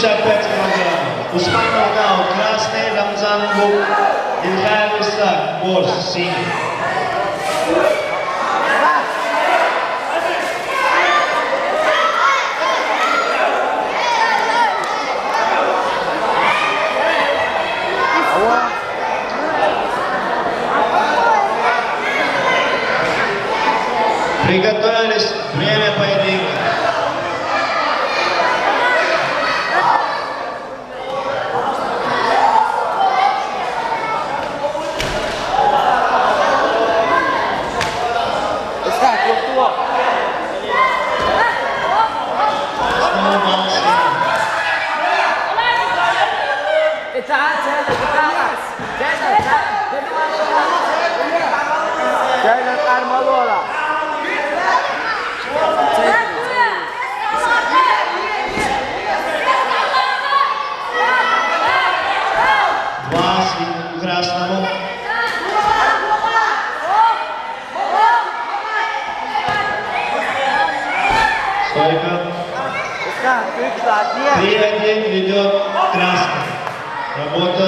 165 килограммов. Усман Алгаут, красный, Рамзан Губ, Ильхай Высак, Борс, синий. Приготовились, время поединка. Красному. Стойка. 3-1 ведет красный. Работа.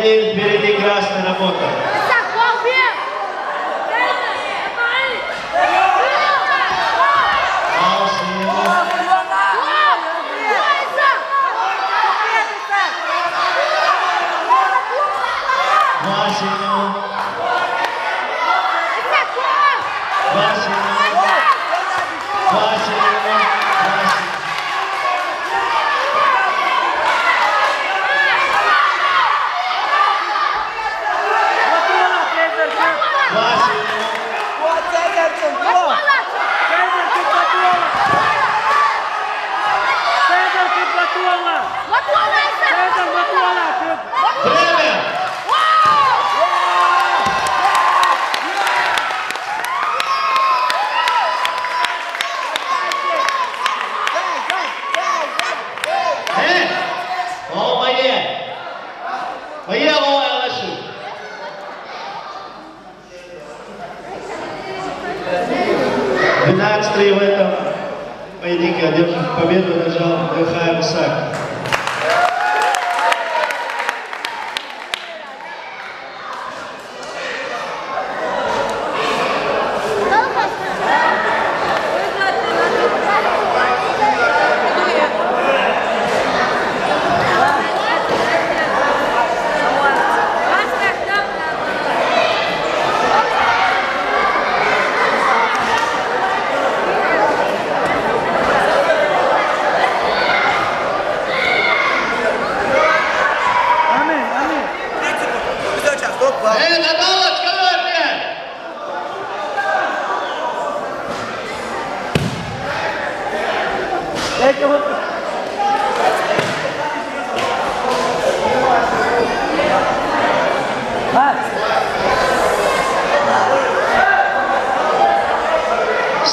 Впереди красная работа. В этом поединке одержит победу нажал Ильхай Высак.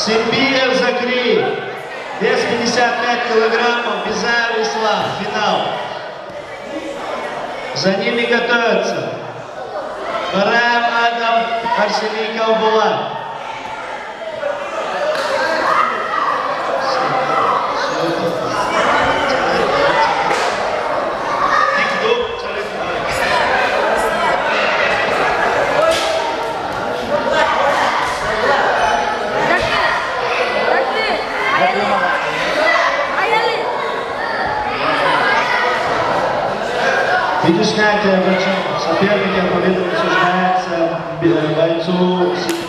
Симбиев Закри, вес 55 килограммов, Безаев Ислам, финал. За ними готовятся Бараев Адам, Арсений Калбулат. Финишная врачом соперника победу присуждается бойцу